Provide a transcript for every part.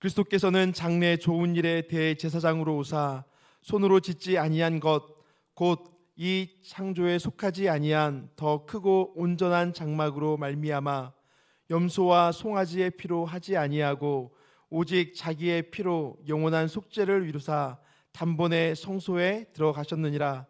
그리스도께서는 장래 좋은 일의 대제사장으로 오사 손으로 짓지 아니한 것 곧 이 창조에 속하지 아니한 더 크고 온전한 장막으로 말미암아 염소와 송아지의 피로 하지 아니하고 오직 자기의 피로 영원한 속죄를 이루사 단번에 성소에 들어가셨느니라.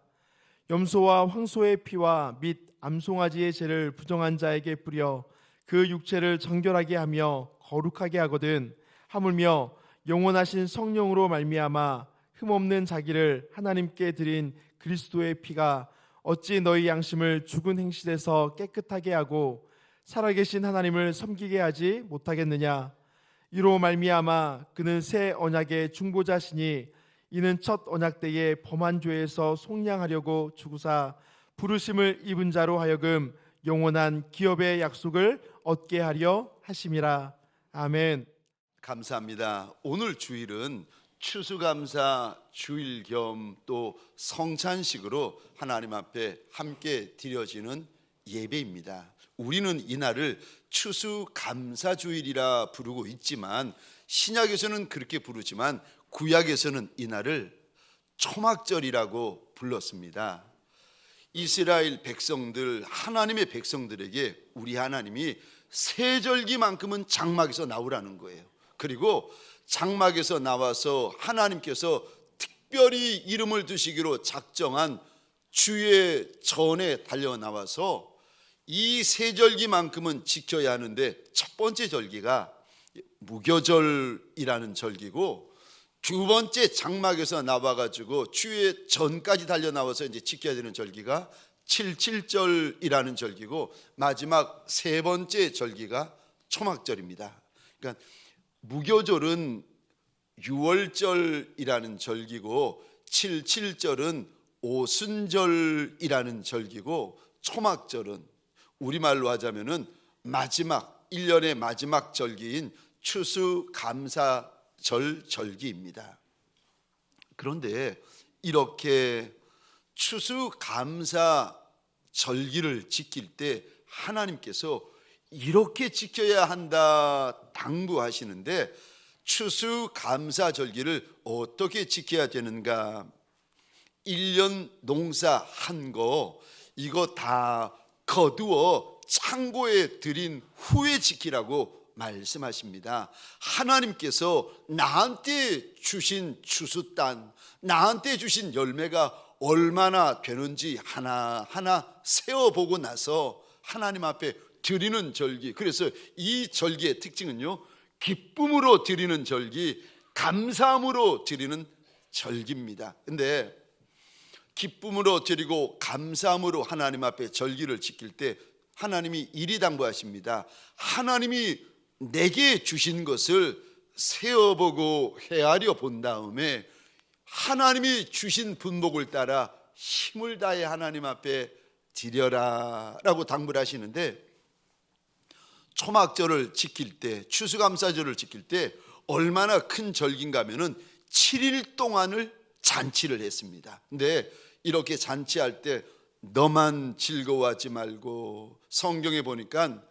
염소와 황소의 피와 및 암송아지의 죄를 부정한 자에게 뿌려 그 육체를 정결하게 하며 거룩하게 하거든 하물며 영원하신 성령으로 말미암아 흠없는 자기를 하나님께 드린 그리스도의 피가 어찌 너희 양심을 죽은 행실에서 깨끗하게 하고 살아계신 하나님을 섬기게 하지 못하겠느냐. 이로 말미암아 그는 새 언약의 중보자시니 이는 첫 언약 때에 범한 죄에서 속량하려고 죽으사 부르심을 입은 자로 하여금 영원한 기업의 약속을 얻게 하려 하심이라. 아멘. 감사합니다. 오늘 주일은 추수감사 주일 겸 또 성찬식으로 하나님 앞에 함께 드려지는 예배입니다. 우리는 이날을 추수감사주일이라 부르고 있지만 신약에서는 그렇게 부르지만 구약에서는 이날을 초막절이라고 불렀습니다. 이스라엘 백성들, 하나님의 백성들에게 우리 하나님이 세절기만큼은 장막에서 나오라는 거예요. 그리고 장막에서 나와서 하나님께서 특별히 이름을 두시기로 작정한 주의 전에 달려 나와서 이 세절기만큼은 지켜야 하는데, 첫 번째 절기가 무교절이라는 절기고, 두 번째 장막에서 나와가지고 주의 전까지 달려 나와서 이제 지켜야 되는 절기가 77절이라는 절기고, 마지막 세 번째 절기가 초막절입니다. 그러니까 무교절은 6월절이라는 절기고, 77절은 오순절이라는 절기고, 초막절은 우리말로 하자면은 마지막 1년의 마지막 절기인 추수감사절 절기입니다. 그런데 이렇게 추수감사 절기를 지킬 때 하나님께서 이렇게 지켜야 한다 당부하시는데, 추수감사절기를 어떻게 지켜야 되는가? 1년 농사한 거 이거 다 거두어 창고에 들인 후에 지키라고 말씀하십니다. 하나님께서 나한테 주신 추수 땅, 나한테 주신 열매가 얼마나 되는지 하나하나 세어보고 나서 하나님 앞에 드리는 절기. 그래서 이 절기의 특징은요, 기쁨으로 드리는 절기, 감사함으로 드리는 절기입니다. 근데 기쁨으로 드리고 감사함으로 하나님 앞에 절기를 지킬 때 하나님이 이리 당부하십니다. 하나님이 내게 주신 것을 세어보고 헤아려 본 다음에 하나님이 주신 분복을 따라 힘을 다해 하나님 앞에 드려라 라고 당부를 하시는데, 초막절을 지킬 때, 추수감사절을 지킬 때 얼마나 큰 절기인가 하면은 7일 동안을 잔치를 했습니다. 근데 이렇게 잔치할 때 너만 즐거워하지 말고, 성경에 보니까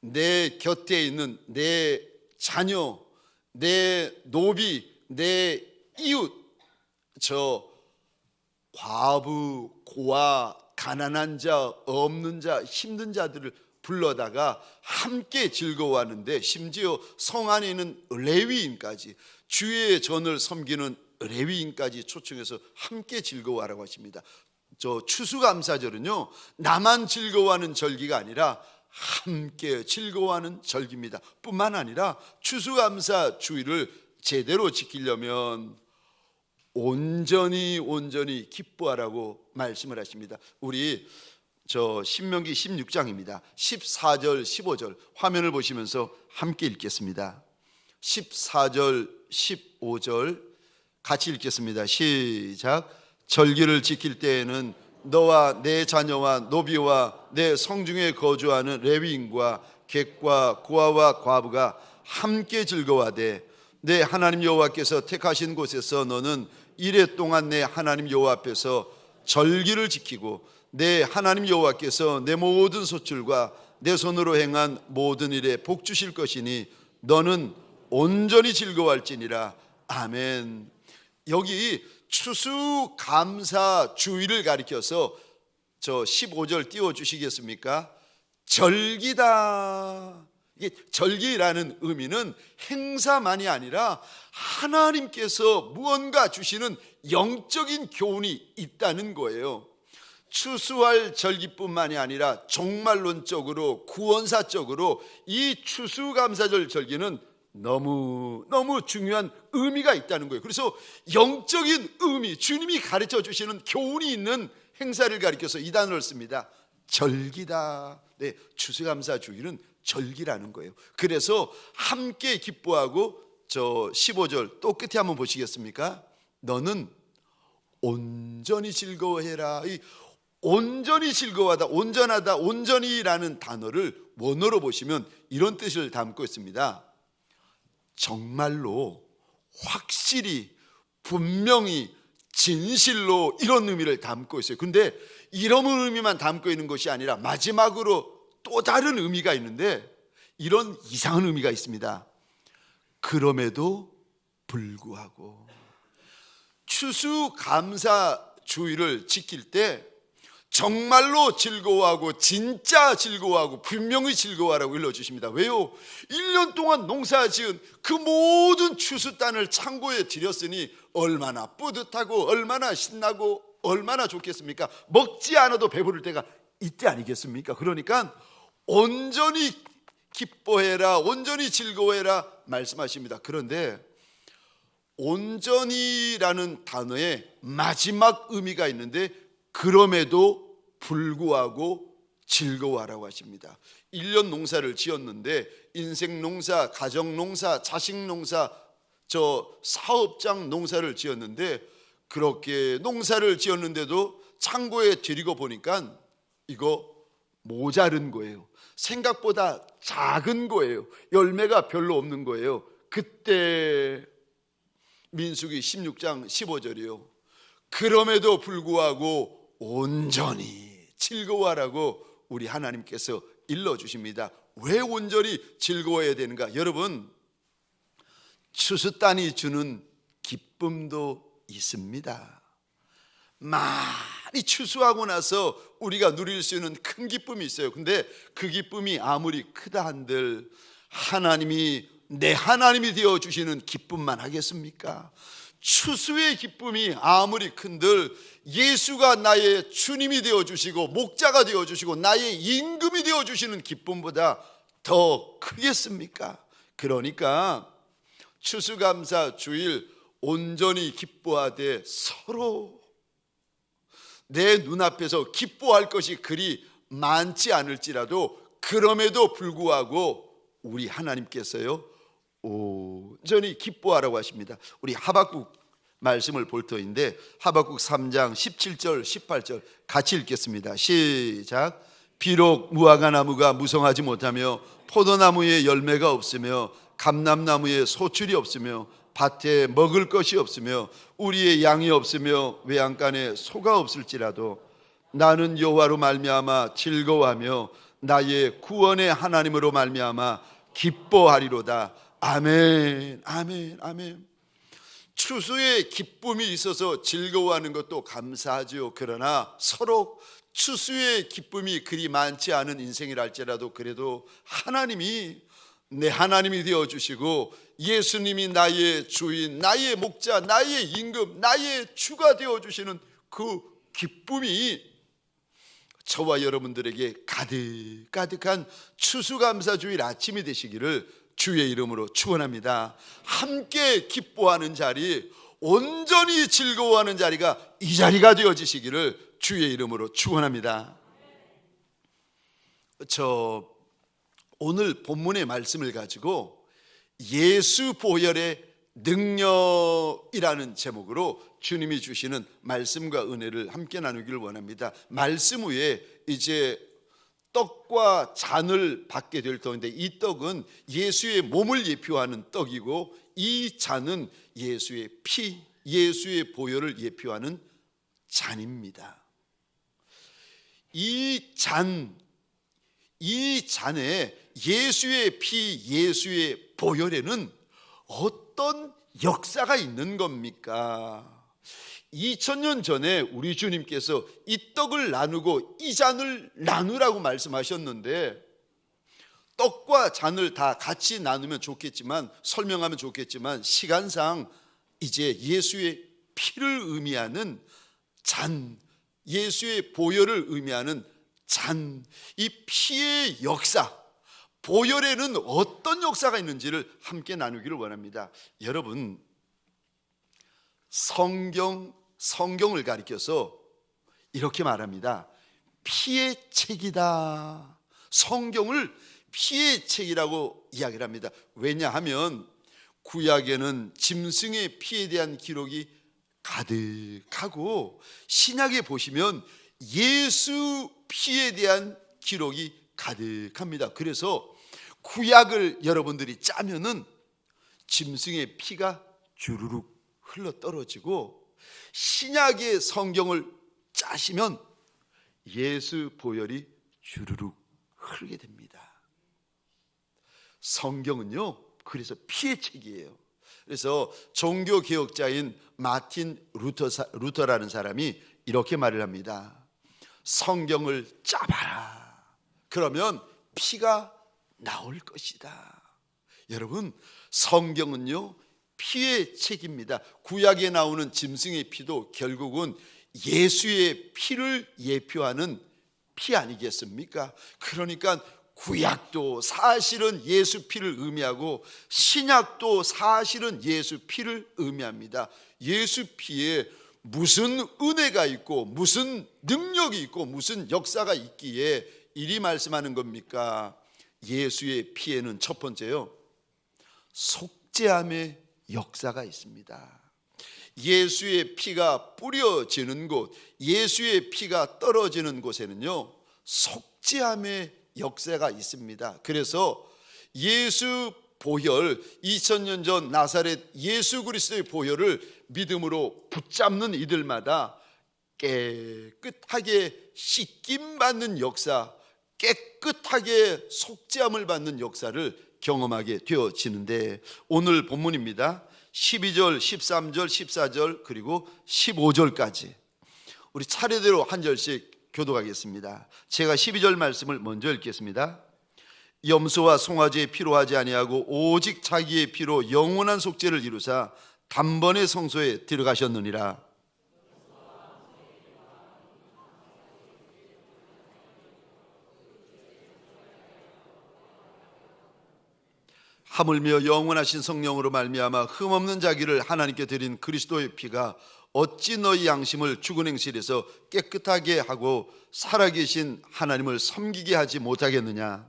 내 곁에 있는 내 자녀, 내 노비, 내 이웃, 저 과부, 고아, 가난한 자, 없는 자, 힘든 자들을 불러다가 함께 즐거워하는데, 심지어 성 안에 있는 레위인까지, 주의 전을 섬기는 레위인까지 초청해서 함께 즐거워하라고 하십니다. 저 추수감사절은요, 나만 즐거워하는 절기가 아니라 함께 즐거워하는 절기입니다. 뿐만 아니라 추수감사 주일을 제대로 지키려면 온전히 기뻐하라고 말씀을 하십니다. 우리 저 신명기 16장입니다. 14절 15절 화면을 보시면서 함께 읽겠습니다. 14절 15절 같이 읽겠습니다. 시작. 절기를 지킬 때에는 너와 내 자녀와 노비와 내 성중에 거주하는 레위인과 객과 고아와 과부가 함께 즐거워하되, 내 하나님 여호와께서 택하신 곳에서 너는 이레 동안 내 하나님 여호와 앞에서 절기를 지키고, 내 하나님 여호와께서 내 모든 소출과 내 손으로 행한 모든 일에 복 주실 것이니 너는 온전히 즐거워할지니라. 아멘. 여기 추수감사주의를 가리켜서 저 15절 띄워주시겠습니까? 절기다. 이게 절기라는 의미는 행사만이 아니라 하나님께서 무언가 주시는 영적인 교훈이 있다는 거예요. 추수할 절기뿐만이 아니라 종말론적으로 구원사적으로 이 추수감사절 절기는 너무 중요한 의미가 있다는 거예요. 그래서 영적인 의미, 주님이 가르쳐 주시는 교훈이 있는 행사를 가리켜서 이 단어를 씁니다. 절기다. 네, 추수감사주일은 절기라는 거예요. 그래서 함께 기뻐하고, 저 15절 또 끝에 한번 보시겠습니까? 너는 온전히 즐거워해라. 이 온전히 즐거워하다, 온전하다, 온전히라는 단어를 원어로 보시면 이런 뜻을 담고 있습니다. 정말로, 확실히, 분명히, 진실로, 이런 의미를 담고 있어요. 근데 이런 의미만 담고 있는 것이 아니라 마지막으로 또 다른 의미가 있는데, 이런 이상한 의미가 있습니다. 그럼에도 불구하고. 추수감사주의를 지킬 때 정말로 즐거워하고, 진짜 즐거워하고, 분명히 즐거워하라고 일러주십니다. 왜요? 1년 동안 농사지은 그 모든 추수단을 창고에 들였으니 얼마나 뿌듯하고 얼마나 신나고 얼마나 좋겠습니까? 먹지 않아도 배부를 때가 이때 아니겠습니까? 그러니까 온전히 기뻐해라, 온전히 즐거워해라 말씀하십니다. 그런데 온전히라는 단어에 마지막 의미가 있는데, 그럼에도 불구하고 즐거워하라고 하십니다. 1년 농사를 지었는데, 인생 농사, 가정 농사, 자식 농사, 저 사업장 농사를 지었는데, 그렇게 농사를 지었는데도 창고에 들이고 보니까 이거 모자른 거예요. 생각보다 작은 거예요. 열매가 별로 없는 거예요. 그때 민수기 16장 15절이요. 그럼에도 불구하고 온전히 즐거워하라고 우리 하나님께서 일러주십니다. 왜 온전히 즐거워해야 되는가? 여러분, 추수단이 주는 기쁨도 있습니다. 많이 추수하고 나서 우리가 누릴 수 있는 큰 기쁨이 있어요. 근데 그 기쁨이 아무리 크다 한들 하나님이 내 하나님이 되어주시는 기쁨만 하겠습니까? 추수의 기쁨이 아무리 큰들 예수가 나의 주님이 되어주시고 목자가 되어주시고 나의 임금이 되어주시는 기쁨보다 더 크겠습니까? 그러니까 추수감사 주일 온전히 기뻐하되 서로, 내 눈앞에서 기뻐할 것이 그리 많지 않을지라도 그럼에도 불구하고 우리 하나님께서요 온전히 기뻐하라고 하십니다. 우리 하박국 말씀을 볼 터인데, 하박국 3장 17절 18절 같이 읽겠습니다. 시작. 비록 무화과 나무가 무성하지 못하며 포도나무에 열매가 없으며 감람나무에 소출이 없으며 밭에 먹을 것이 없으며 우리의 양이 없으며 외양간에 소가 없을지라도 나는 여호와로 말미암아 즐거워하며 나의 구원의 하나님으로 말미암아 기뻐하리로다. 아멘, 아멘, 아멘. 추수의 기쁨이 있어서 즐거워하는 것도 감사하죠. 그러나 서로 추수의 기쁨이 그리 많지 않은 인생이랄지라도 그래도 하나님이 내 하나님이 되어주시고 예수님이 나의 주인, 나의 목자, 나의 임금, 나의 주가 되어주시는 그 기쁨이 저와 여러분들에게 가득가득한 추수감사주일 아침이 되시기를 주의 이름으로 축원합니다. 함께 기뻐하는 자리, 온전히 즐거워하는 자리가 이 자리가 되어지시기를 주의 이름으로 축원합니다. 저 오늘 본문의 말씀을 가지고 예수 보혈의 능력이라는 제목으로 주님이 주시는 말씀과 은혜를 함께 나누기를 원합니다. 말씀 후에 이제 떡과 잔을 받게 될 터인데, 이 떡은 예수의 몸을 예표하는 떡이고 이 잔은 예수의 피, 예수의 보혈을 예표하는 잔입니다. 이 잔에 예수의 피, 예수의 보혈에는 어떤 역사가 있는 겁니까? 2000년 전에 우리 주님께서 이 떡을 나누고 이 잔을 나누라고 말씀하셨는데, 떡과 잔을 다 같이 나누면 좋겠지만, 설명하면 좋겠지만, 시간상 이제 예수의 피를 의미하는 잔, 예수의 보혈을 의미하는 잔, 이 피의 역사, 보혈에는 어떤 역사가 있는지를 함께 나누기를 원합니다. 여러분, 성경을 가리켜서 이렇게 말합니다. 피의 책이다. 성경을 피의 책이라고 이야기를 합니다. 왜냐하면 구약에는 짐승의 피에 대한 기록이 가득하고, 신약에 보시면 예수 피에 대한 기록이 가득합니다. 그래서 구약을 여러분들이 짜면은 짐승의 피가 주르륵 흘러 떨어지고, 신약의 성경을 짜시면 예수 보혈이 주르륵 흐르게 됩니다. 성경은요, 그래서 피의 책이에요. 그래서 종교 개혁자인 마틴 루터라는 사람이 이렇게 말을 합니다. 성경을 짜봐라. 그러면 피가 나올 것이다. 여러분, 성경은요, 피의 책입니다. 구약에 나오는 짐승의 피도 결국은 예수의 피를 예표하는 피 아니겠습니까? 그러니까 구약도 사실은 예수 피를 의미하고, 신약도 사실은 예수 피를 의미합니다. 예수 피에 무슨 은혜가 있고, 무슨 능력이 있고, 무슨 역사가 있기에 이리 말씀하는 겁니까? 예수의 피에는 첫 번째요, 속죄함의 역사가 있습니다. 예수의 피가 뿌려지는 곳, 예수의 피가 떨어지는 곳에는요, 속죄함의 역사가 있습니다. 그래서 예수 보혈, 2000년 전 나사렛 예수 그리스도의 보혈을 믿음으로 붙잡는 이들마다 깨끗하게 씻김 받는 역사, 깨끗하게 속죄함을 받는 역사를 경험하게 되어지는데, 오늘 본문입니다. 12절, 13절, 14절 그리고 15절까지 우리 차례대로 한 절씩 교독하겠습니다. 제가 12절 말씀을 먼저 읽겠습니다. 염소와 송아지의 피로 하지 아니하고 오직 자기의 피로 영원한 속죄를 이루사 단번에 성소에 들어가셨느니라. 하물며 영원하신 성령으로 말미암아 흠없는 자기를 하나님께 드린 그리스도의 피가 어찌 너희 양심을 죽은 행실에서 깨끗하게 하고 살아계신 하나님을 섬기게 하지 못하겠느냐.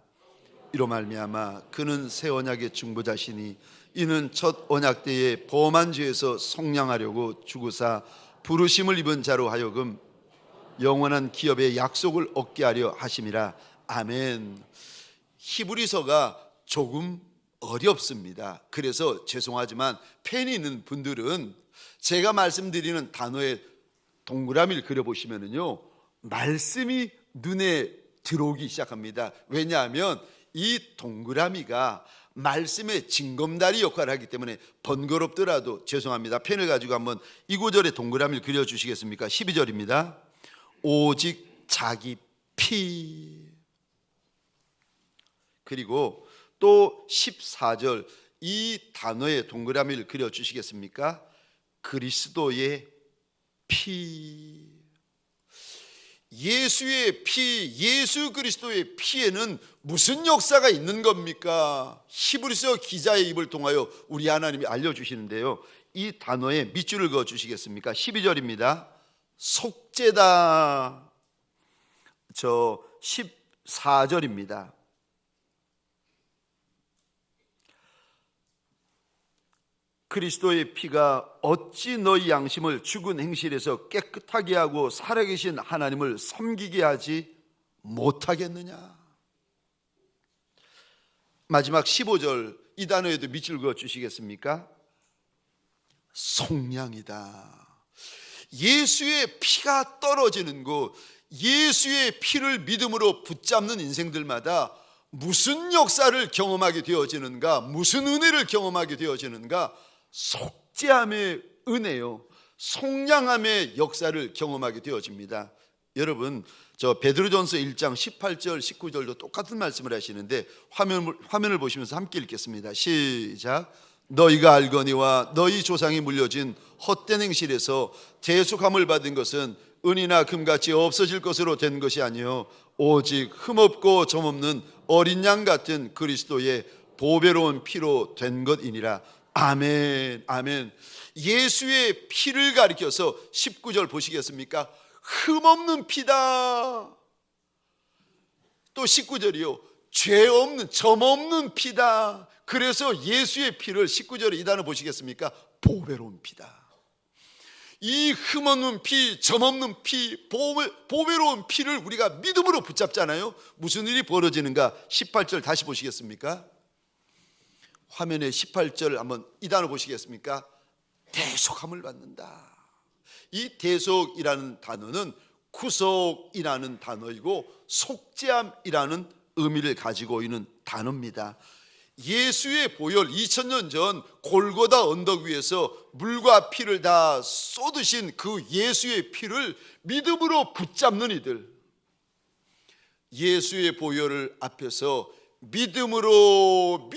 이로 말미암아 그는 새 언약의 중보자시니 이는 첫 언약 때에 범한 죄에서 속량하려고 죽으사 부르심을 입은 자로 하여금 영원한 기업의 약속을 얻게 하려 하심이라. 아멘. 히브리서가 조금 어렵습니다. 그래서 죄송하지만 펜이 있는 분들은 제가 말씀드리는 단어에 동그라미를 그려보시면요, 말씀이 눈에 들어오기 시작합니다. 왜냐하면 이 동그라미가 말씀의 징검다리 역할을 하기 때문에 번거롭더라도 죄송합니다. 펜을 가지고 한번 이 구절에 동그라미를 그려주시겠습니까? 12절입니다. 오직 자기 피. 그리고 또 14절 이 단어에 동그라미를 그려주시겠습니까? 그리스도의 피. 예수의 피, 예수 그리스도의 피에는 무슨 역사가 있는 겁니까? 히브리서 기자의 입을 통하여 우리 하나님이 알려주시는데요, 이 단어에 밑줄을 그어주시겠습니까? 12절입니다. 속죄다. 저 14절입니다. 그리스도의 피가 어찌 너희 양심을 죽은 행실에서 깨끗하게 하고 살아계신 하나님을 섬기게 하지 못하겠느냐. 마지막 15절 이 단어에도 밑줄 그어 주시겠습니까? 속량이다. 예수의 피가 떨어지는 곳, 예수의 피를 믿음으로 붙잡는 인생들마다 무슨 역사를 경험하게 되어지는가? 무슨 은혜를 경험하게 되어지는가? 속죄함의 은혜요, 속량함의 역사를 경험하게 되어집니다. 여러분, 저 베드로전서 1장 18절 19절도 똑같은 말씀을 하시는데 화면을 보시면서 함께 읽겠습니다. 시작. 너희가 알거니와 너희 조상이 물려진 헛된 행실에서 대속함을 받은 것은 은이나 금같이 없어질 것으로 된 것이 아니요 오직 흠없고 점없는 어린 양 같은 그리스도의 보배로운 피로 된 것이니라. 아멘, 아멘. 예수의 피를 가리켜서 19절 보시겠습니까? 흠없는 피다. 또 19절이요, 죄 없는, 점 없는 피다. 그래서 예수의 피를 19절에 이 단어 보시겠습니까? 보배로운 피다. 이 흠없는 피, 점 없는 피, 보배로운 피를 우리가 믿음으로 붙잡잖아요. 무슨 일이 벌어지는가? 18절 다시 보시겠습니까? 화면에 18절 한번 이 단어 보시겠습니까? 대속함을 받는다. 이 대속이라는 단어는 구속이라는 단어이고 속죄함이라는 의미를 가지고 있는 단어입니다. 예수의 보혈, 2000년 전 골고다 언덕 위에서 물과 피를 다 쏟으신 그 예수의 피를 믿음으로 붙잡는 이들, 예수의 보혈을 앞에서 믿음으로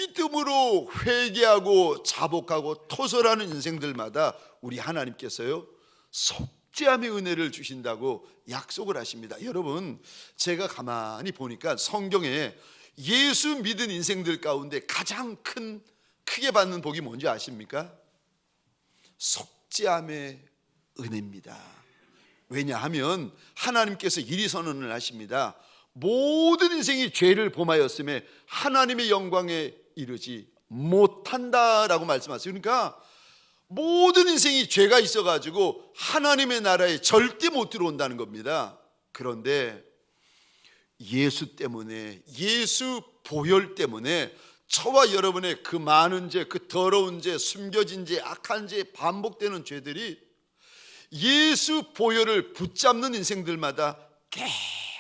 회개하고 자복하고 토설하는 인생들마다 우리 하나님께서요 속죄함의 은혜를 주신다고 약속을 하십니다. 여러분, 제가 가만히 보니까 성경에 예수 믿은 인생들 가운데 가장 크게 받는 복이 뭔지 아십니까? 속죄함의 은혜입니다. 왜냐하면 하나님께서 이리 선언을 하십니다. 모든 인생이 죄를 범하였음에 하나님의 영광에 이르지 못한다라고 말씀하세요. 그러니까 모든 인생이 죄가 있어가지고 하나님의 나라에 절대 못 들어온다는 겁니다. 그런데 예수 때문에, 예수 보혈 때문에 저와 여러분의 그 많은 죄, 그 더러운 죄, 숨겨진 죄, 악한 죄, 반복되는 죄들이 예수 보혈을 붙잡는 인생들마다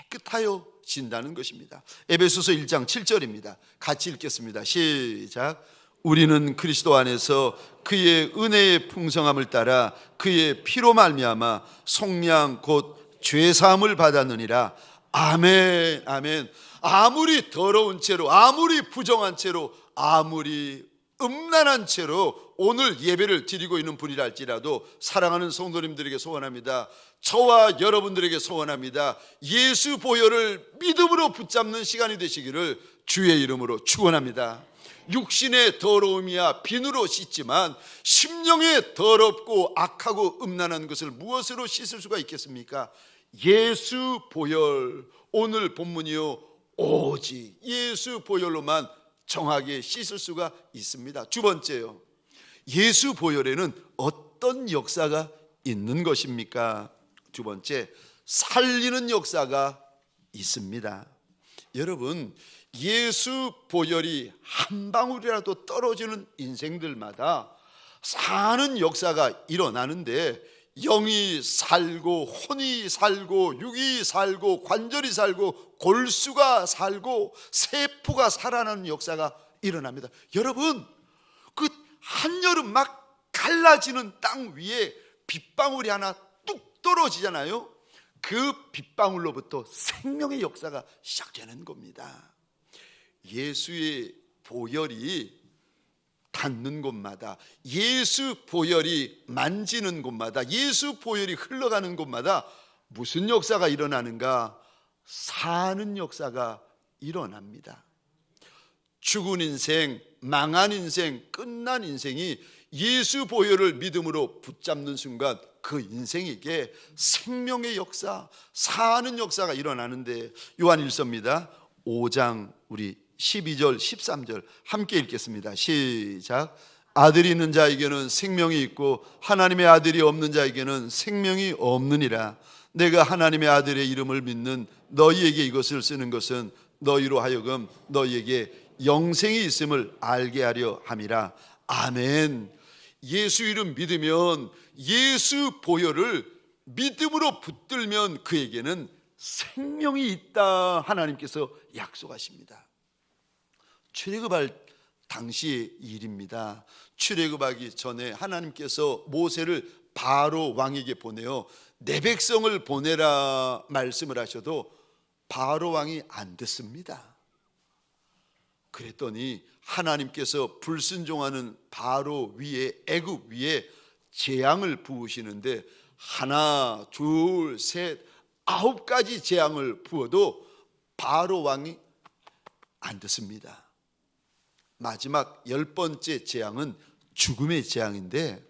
깨끗하여진다는 것입니다. 에베소서 1장 7절입니다. 같이 읽겠습니다. 시작. 우리는 그리스도 안에서 그의 은혜의 풍성함을 따라 그의 피로 말미암아 속량 곧 죄사함을 받았느니라. 아멘, 아멘. 아무리 더러운 채로, 아무리 부정한 채로, 아무리 음란한 채로 오늘 예배를 드리고 있는 분이라 할지라도 사랑하는 성도님들에게 소원합니다. 저와 여러분들에게 소원합니다. 예수 보혈을 믿음으로 붙잡는 시간이 되시기를 주의 이름으로 축원합니다. 육신의 더러움이야 비누로 씻지만 심령의 더럽고 악하고 음란한 것을 무엇으로 씻을 수가 있겠습니까? 예수 보혈. 오늘 본문이요 오직 예수 보혈로만 정하게 씻을 수가 있습니다. 두 번째요, 예수 보혈에는 어떤 역사가 있는 것입니까? 두 번째, 살리는 역사가 있습니다. 여러분, 예수 보혈이 한 방울이라도 떨어지는 인생들마다 사는 역사가 일어나는데 영이 살고 혼이 살고 육이 살고 관절이 살고 골수가 살고 세포가 살아나는 역사가 일어납니다. 여러분, 그 한여름 막 갈라지는 땅 위에 빗방울이 하나 뚝 떨어지잖아요. 그 빗방울로부터 생명의 역사가 시작되는 겁니다. 예수의 보혈이 닿는 곳마다, 예수 보혈이 만지는 곳마다, 예수 보혈이 흘러가는 곳마다 무슨 역사가 일어나는가? 사는 역사가 일어납니다. 죽은 인생, 망한 인생, 끝난 인생이 예수 보혈을 믿음으로 붙잡는 순간 그 인생에게 생명의 역사, 사는 역사가 일어나는데, 요한일서입니다. 5장 우리 12절 13절 함께 읽겠습니다. 시작. 아들이 있는 자에게는 생명이 있고 하나님의 아들이 없는 자에게는 생명이 없느니라. 내가 하나님의 아들의 이름을 믿는 너희에게 이것을 쓰는 것은 너희로 하여금 너희에게 영생이 있음을 알게 하려 함이라. 아멘. 예수 이름 믿으면, 예수 보혈을 믿음으로 붙들면 그에게는 생명이 있다 하나님께서 약속하십니다. 출애굽할 당시의 일입니다. 출애굽하기 전에 하나님께서 모세를 바로 왕에게 보내어 내 백성을 보내라 말씀을 하셔도 바로 왕이 안 듣습니다. 그랬더니 하나님께서 불순종하는 바로 위에, 애굽 위에 재앙을 부으시는데 하나, 둘, 셋, 9가지 재앙을 부어도 바로 왕이 안 듣습니다. 마지막 10번째 재앙은 죽음의 재앙인데,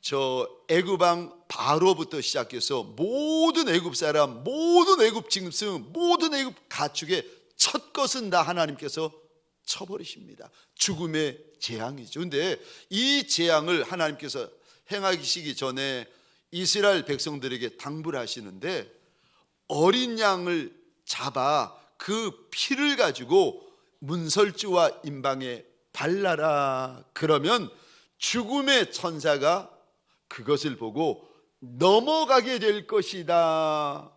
저 애굽 왕 바로부터 시작해서 모든 애굽 사람, 모든 애굽 짐승, 모든 애굽 가축의 첫 것은 다 하나님께서 쳐버리십니다. 죽음의 재앙이죠. 근데 이 재앙을 하나님께서 행하시기 전에 이스라엘 백성들에게 당부를 하시는데, 어린 양을 잡아 그 피를 가지고 문설주와 임방에 발라라. 그러면 죽음의 천사가 그것을 보고 넘어가게 될 것이다,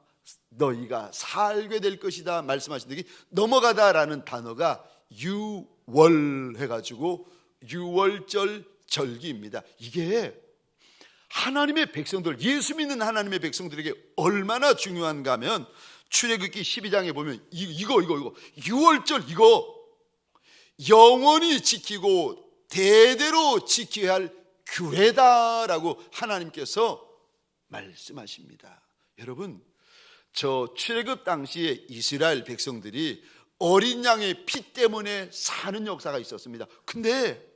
너희가 살게 될 것이다 말씀하신 데, 넘어가다라는 단어가 유월 해가지고 유월절 절기입니다. 이게 하나님의 백성들, 예수 믿는 하나님의 백성들에게 얼마나 중요한가 하면, 출애굽기 12장에 보면 이거 유월절, 이거 영원히 지키고 대대로 지켜야 할 규례다라고 하나님께서 말씀하십니다. 여러분, 저 출애굽 당시에 이스라엘 백성들이 어린 양의 피 때문에 사는 역사가 있었습니다. 근데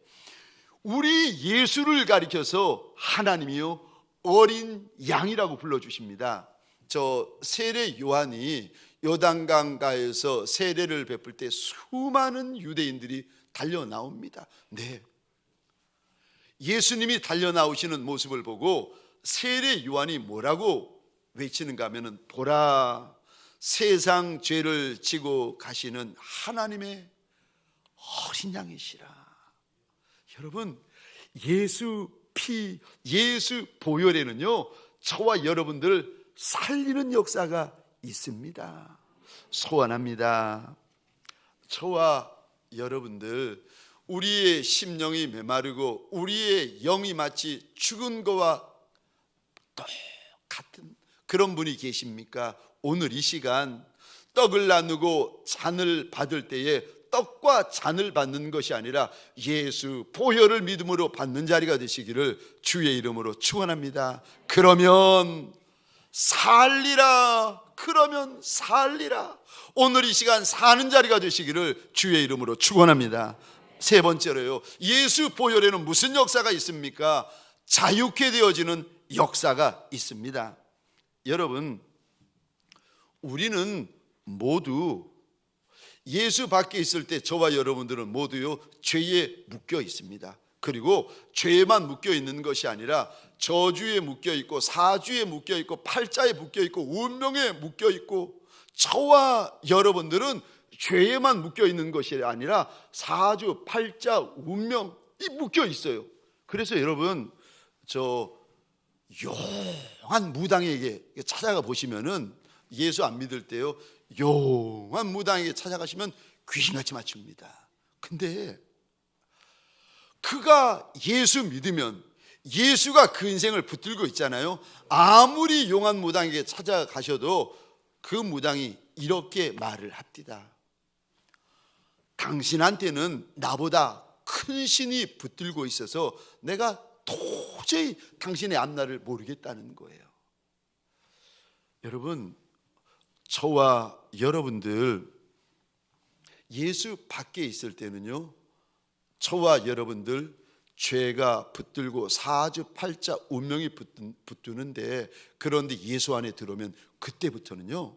우리 예수를 가리켜서 하나님이요 어린 양이라고 불러주십니다. 저 세례 요한이 요단강가에서 세례를 베풀 때 수많은 유대인들이 달려 나옵니다. 네, 예수님이 달려 나오시는 모습을 보고 세례 요한이 뭐라고 외치는가 하면은, 보라, 세상 죄를 지고 가시는 하나님의 어린 양이시라. 여러분, 예수 피, 예수 보혈에는요 저와 여러분들 살리는 역사가 있습니다. 소원합니다. 저와 여러분들, 우리의 심령이 메마르고 우리의 영이 마치 죽은 거와 똑같은 그런 분이 계십니까? 오늘 이 시간 떡을 나누고 잔을 받을 때에 떡과 잔을 받는 것이 아니라 예수 보혈을 믿음으로 받는 자리가 되시기를 주의 이름으로 축원합니다. 그러면 살리라. 그러면 살리라. 오늘 이 시간 사는 자리가 되시기를 주의 이름으로 축원합니다. 세 번째로요, 예수 보혈에는 무슨 역사가 있습니까? 자유케 되어지는 역사가 있습니다. 여러분, 우리는 모두 예수 밖에 있을 때 저와 여러분들은 모두요 죄에 묶여 있습니다. 그리고 죄에만 묶여 있는 것이 아니라 저주에 묶여 있고 사주에 묶여 있고 팔자에 묶여 있고 운명에 묶여 있고, 저와 여러분들은 죄에만 묶여 있는 것이 아니라 사주, 팔자, 운명이 묶여 있어요. 그래서 여러분, 저 용한 무당에게 찾아가 보시면은, 예수 안 믿을 때요 용한 무당에게 찾아가시면 귀신같이 맞춥니다. 근데 그가 예수 믿으면, 예수가 그 인생을 붙들고 있잖아요. 아무리 용한 무당에게 찾아가셔도 그 무당이 이렇게 말을 합니다. 당신한테는 나보다 큰 신이 붙들고 있어서 내가 도저히 당신의 앞날을 모르겠다는 거예요. 여러분, 저와 여러분들 예수 밖에 있을 때는요, 저와 여러분들 죄가 붙들고 사주, 팔자, 운명이 붙드는데, 그런데 예수 안에 들어오면 그때부터는요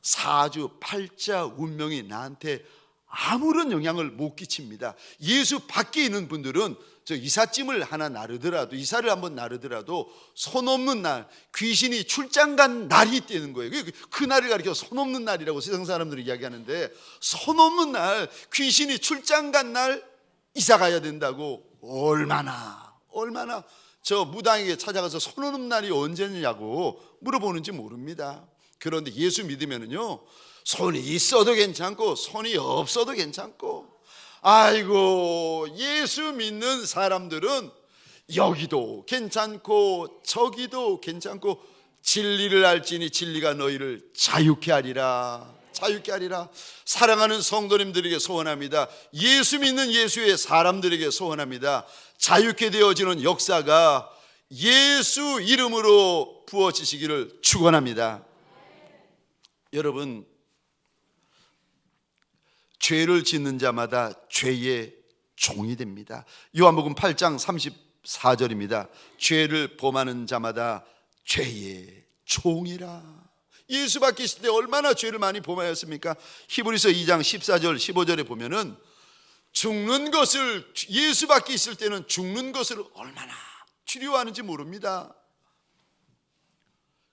사주, 팔자, 운명이 나한테 아무런 영향을 못 끼칩니다. 예수 밖에 있는 분들은 저 이삿짐을 하나 나르더라도, 이사를 한번 나르더라도 손 없는 날, 귀신이 출장 간 날이 있다는 거예요. 그 날을 가리켜 손 없는 날이라고 세상 사람들이 이야기하는데, 손 없는 날, 귀신이 출장 간 날 이사 가야 된다고. 얼마나 저 무당에게 찾아가서 손 없는 날이 언제냐고 물어보는지 모릅니다. 그런데 예수 믿으면은요 손이 있어도 괜찮고 손이 없어도 괜찮고 아이고, 예수 믿는 사람들은 여기도 괜찮고 저기도 괜찮고 진리를 알지니 진리가 너희를 자유케 하리라. 자유케 하리라. 사랑하는 성도님들에게 소원합니다. 예수 믿는 예수의 사람들에게 소원합니다. 자유케 되어지는 역사가 예수 이름으로 부어지시기를 축원합니다. 여러분, 죄를 짓는 자마다 죄의 종이 됩니다. 요한복음 8장 34절입니다. 죄를 범하는 자마다 죄의 종이라. 예수 밖에 있을 때 얼마나 죄를 많이 범하였습니까? 히브리서 2장 14절 15절에 보면은 죽는 것을, 예수 밖에 있을 때는 죽는 것을 얼마나 두려워하는지 모릅니다.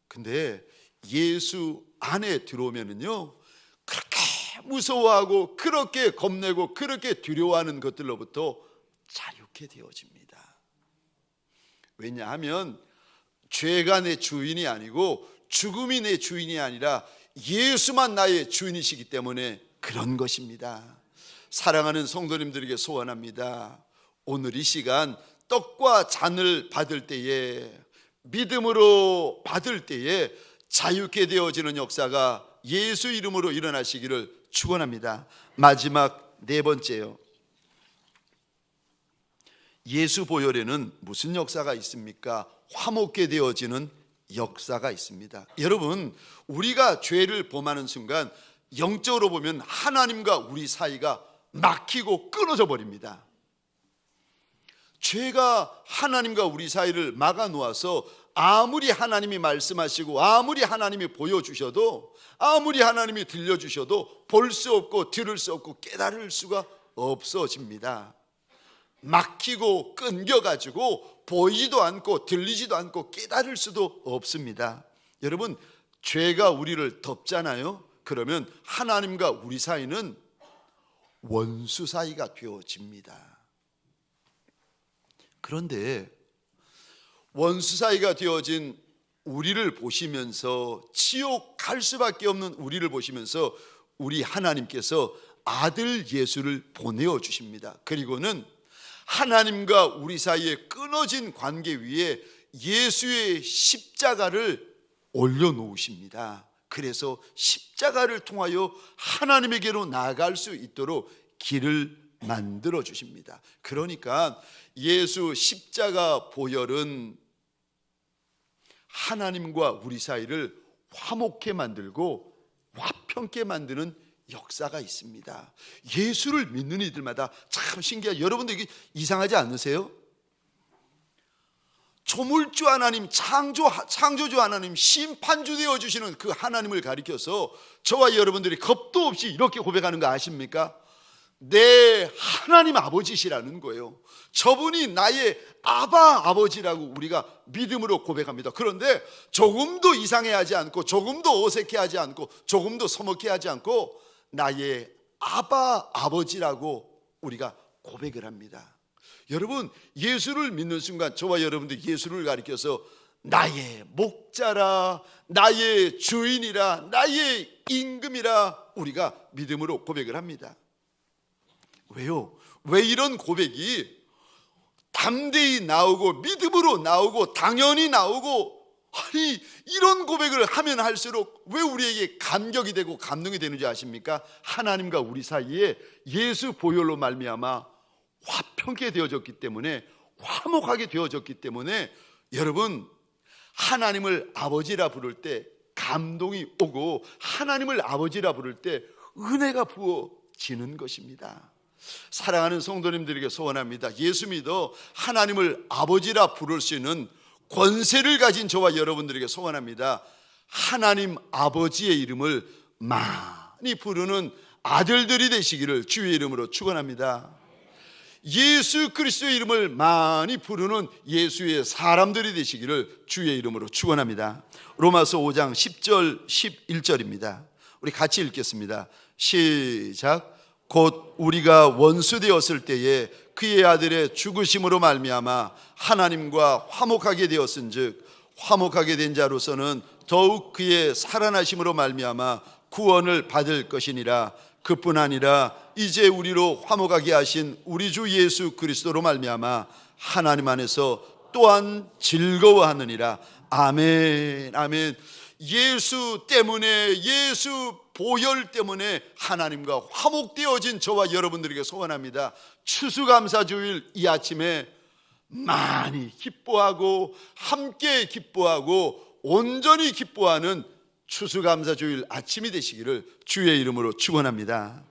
근데 예수 안에 들어오면은요, 그렇게 무서워하고 그렇게 겁내고 그렇게 두려워하는 것들로부터 자유케 되어집니다. 왜냐하면 죄가 내 주인이 아니고 죽음이 내 주인이 아니라 예수만 나의 주인이시기 때문에 그런 것입니다. 사랑하는 성도님들에게 소원합니다. 오늘 이 시간 떡과 잔을 받을 때에, 믿음으로 받을 때에 자유케 되어지는 역사가 예수 이름으로 일어나시기를 축원합니다. 마지막 네 번째요. 예수 보혈에는 무슨 역사가 있습니까? 화목케 되어지는 역사가 있습니다. 여러분, 우리가 죄를 범하는 순간 영적으로 보면 하나님과 우리 사이가 막히고 끊어져 버립니다. 죄가 하나님과 우리 사이를 막아 놓아서 아무리 하나님이 말씀하시고 아무리 하나님이 보여주셔도, 아무리 하나님이 들려주셔도 볼 수 없고 들을 수 없고 깨달을 수가 없어집니다. 막히고 끊겨가지고 보이지도 않고 들리지도 않고 깨달을 수도 없습니다. 여러분, 죄가 우리를 덮잖아요. 그러면 하나님과 우리 사이는 원수 사이가 되어집니다. 그런데 원수 사이가 되어진 우리를 보시면서, 지옥 갈 수밖에 없는 우리를 보시면서 우리 하나님께서 아들 예수를 보내어 주십니다. 그리고는 하나님과 우리 사이에 끊어진 관계 위에 예수의 십자가를 올려놓으십니다. 그래서 십자가를 통하여 하나님에게로 나아갈 수 있도록 길을 만들어 주십니다. 그러니까 예수 십자가 보혈은 하나님과 우리 사이를 화목케 만들고 화평케 만드는 역사가 있습니다. 예수를 믿는 이들마다 참 신기해요. 여러분들 이게 이상하지 않으세요? 조물주 하나님, 창조주 하나님, 심판주 되어주시는 그 하나님을 가리켜서 저와 여러분들이 겁도 없이 이렇게 고백하는 거 아십니까? 내 하나님 아버지시라는 거예요. 저분이 나의 아버지라고 우리가 믿음으로 고백합니다. 그런데 조금도 이상해하지 않고, 조금도 어색해하지 않고, 조금도 서먹해하지 않고 나의 아버지라고 우리가 고백을 합니다. 여러분, 예수를 믿는 순간 저와 여러분들 예수를 가리켜서 나의 목자라, 나의 주인이라, 나의 임금이라 우리가 믿음으로 고백을 합니다. 왜요? 왜 이런 고백이 담대히 나오고 믿음으로 나오고 당연히 나오고, 아니 이런 고백을 하면 할수록 왜 우리에게 감격이 되고 감동이 되는지 아십니까? 하나님과 우리 사이에 예수 보혈로 말미암아 화평케 되어졌기 때문에, 화목하게 되어졌기 때문에 여러분, 하나님을 아버지라 부를 때 감동이 오고 하나님을 아버지라 부를 때 은혜가 부어지는 것입니다. 사랑하는 성도님들에게 소원합니다. 예수 믿어 하나님을 아버지라 부를 수 있는 권세를 가진 저와 여러분들에게 소원합니다. 하나님 아버지의 이름을 많이 부르는 아들들이 되시기를 주의 이름으로 축원합니다. 예수 그리스도의 이름을 많이 부르는 예수의 사람들이 되시기를 주의 이름으로 축원합니다. 로마서 5장 10절 11절입니다. 우리 같이 읽겠습니다. 시작. 곧 우리가 원수 되었을 때에 그의 아들의 죽으심으로 말미암아 하나님과 화목하게 되었은즉, 화목하게 된 자로서는 더욱 그의 살아나심으로 말미암아 구원을 받을 것이니라. 그뿐 아니라 이제 우리로 화목하게 하신 우리 주 예수 그리스도로 말미암아 하나님 안에서 또한 즐거워하느니라. 아멘, 아멘. 예수 때문에, 예수 보혈 때문에 하나님과 화목되어진 저와 여러분들에게 소원합니다. 추수감사주일 이 아침에 많이 기뻐하고 함께 기뻐하고 온전히 기뻐하는 추수감사주일 아침이 되시기를 주의 이름으로 축원합니다.